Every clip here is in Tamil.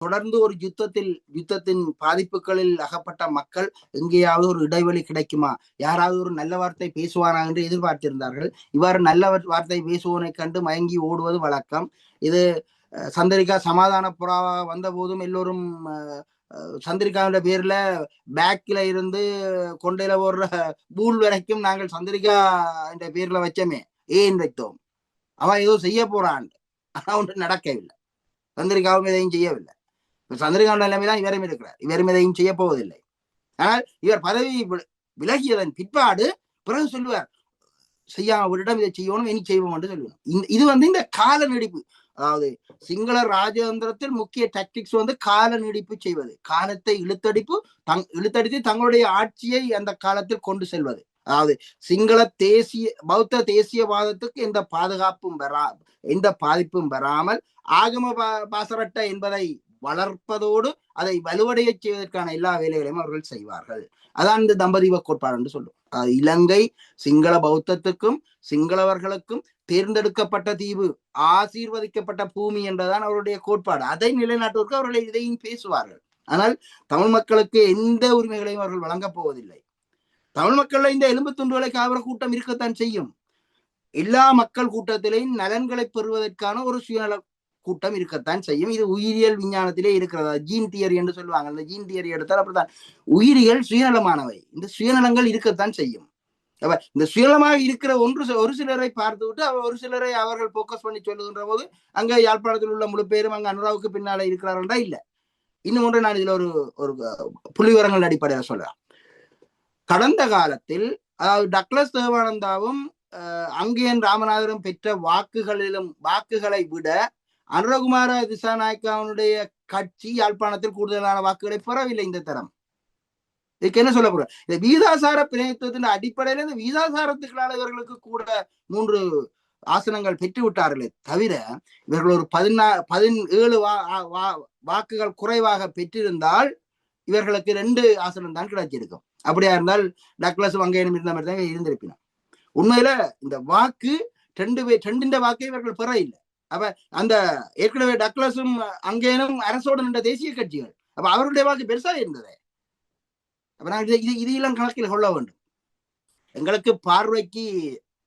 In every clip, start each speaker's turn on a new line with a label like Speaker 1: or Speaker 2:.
Speaker 1: தொடர்ந்து ஒரு யுத்தத்தின் பாதிப்புகளில் அகப்பட்ட மக்கள் எங்கேயாவது ஒரு இடைவெளி கிடைக்குமா, யாராவது ஒரு நல்ல வார்த்தை பேசுவாரா என்று எதிர்பார்த்திருந்தார்கள். இவ்வாறு நல்ல வார்த்தை பேசுவோனை கண்டு மயங்கி ஓடுவது வழக்கம். இது சந்திரிகா சமாதான புறாவாக வந்த போதும் எல்லோரும் சந்திரிகாவுடைய பேர்ல பேக்ல இருந்து கொண்டையில போடுற பூல் வரைக்கும் நாங்கள் சந்திரிகா என்ற பேர்ல வச்சோமே, ஏன் வைத்தோம்? அவன் ஏதோ செய்ய போறான், ஆனா ஒன்று நடக்கவில்லை. சந்திரிகாவும் எதையும் செய்யவில்லை. சந்திரிகாவுடைய நிலைமைதான் இவரும் இருக்கிறார். இவரும் எதையும் செய்ய போவதில்லை. ஆனால் இவர் பதவி விலகியதன் பிற்பாடு பிறகு சொல்லுவார், செய்யாவிடம் இதை செய்யணும், இனி செய்வோம் என்று சொல்லுவோம். இது இந்த கால நீடிப்பு. அதாவது சிங்கள ராஜதந்திரத்தில் முக்கிய டாக்டிக்ஸ் கால நீடிப்பு செய்வது, காலத்தை இழுத்தடித்து தங்களுடைய ஆட்சியை அந்த காலத்தில் கொண்டு செல்வது. அதாவது சிங்கள பௌத்த தேசியவாதத்துக்கு எந்த பாதுகாப்பும் எந்த பாதிப்பும் வராமல் ஆகம பாசரட்ட என்பதை வளர்ப்பதோடு அதை வலுவடைய செய்வதற்கான எல்லா வேலைகளையும் அவர்கள் செய்வார்கள். அதான் இந்த தம்பதிவ கோட்பாடு என்று சொல்லும். இலங்கை சிங்கள பௌத்தத்துக்கும் சிங்களவர்களுக்கும் தேர்ந்தெடுக்கப்பட்ட தீவு, ஆசீர்வதிக்கப்பட்ட பூமி என்றதான் அவருடைய கோட்பாடு. அதை நிலைநாட்டுவதற்கு அவர்கள் இதையும் பேசுவார்கள். ஆனால் தமிழ் மக்களுக்கு எந்த உரிமைகளையும் அவர்கள் வழங்கப் போவதில்லை. தமிழ் மக்கள் இந்த எலும்பு துண்டுகளை காவிர கூட்டம் இருக்கத்தான் செய்யும். எல்லா மக்கள் கூட்டத்திலையும் நலன்களை பெறுவதற்கான ஒரு சுயநல கூட்டம் இருக்கத்தான் செய்யும். இது உயிரியல் விஞ்ஞானத்திலே இருக்கிறதா, ஜீன் தியரி என்று சொல்லுவாங்க. அந்த ஜீன் தியரி எடுத்தால் அப்படித்தான். உயிரிகள் சுயநலமானவை. இந்த சுயநலங்கள் இருக்கத்தான் செய்யும். இந்த சுயநலமாக இருக்கிற ஒரு சிலரை பார்த்து விட்டு ஒரு சிலரை அவர்கள் போக்கஸ் பண்ணி சொல்லுகின்ற போது அங்க யாழ்ப்பாணத்தில் உள்ள முழு பேரும் அங்க அனுராவுக்கு பின்னால இருக்கிறார்களா? இல்ல. இன்னும் ஒன்று நான் இதுல ஒரு புள்ளி விவரங்கள் அடிப்படையாக சொல்றேன். கடந்த காலத்தில் அதாவது டக்ளஸ் தேவானந்தாவும் அங்கேயன் ராமநாதரும் பெற்ற வாக்குகளை விட அனுரகுமார திசாநாயக்காவுடைய கட்சி யாழ்ப்பாணத்தில் கூடுதலான வாக்குகளை பெறவில்லை இந்த தரம். இதுக்கு என்ன சொல்ல போற? இந்த வீதாசார பிரதிநிதித்துவத்தின் அடிப்படையில இந்த வீதாசாரத்துக்களால் இவர்களுக்கு கூட 3 ஆசனங்கள் பெற்று விட்டார்களே தவிர இவர்கள் ஒரு 17 வாக்குகள் குறைவாக பெற்றிருந்தால் இவர்களுக்கு 2 ஆசனம் தான் கிடைச்சிருக்கும். அப்படியா இருந்தால் டக்ளஸ் வங்கையனும் இருந்த மாதிரி தான் இருந்திருப்பினார். உண்மையில இந்த வாக்கு ரெண்டு வாக்கை இவர்கள் பெற இல்லை. அப்ப அந்த ஏற்கனவே டக்ளஸும் அங்கேனும் அரசோடு நின்ற தேசிய கட்சிகள், அப்ப அவருடைய வாக்கு பெருசா இருந்தது. அப்ப நான் இதையெல்லாம் கணக்கில் கொள்ள வேண்டும். எங்களுக்கு பார்வைக்கு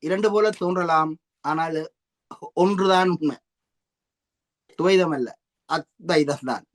Speaker 1: 2 போல தோன்றலாம், ஆனால் ஒன்றுதான் உண்மை, துவைதம் அல்ல, அத்வைதம் தான்.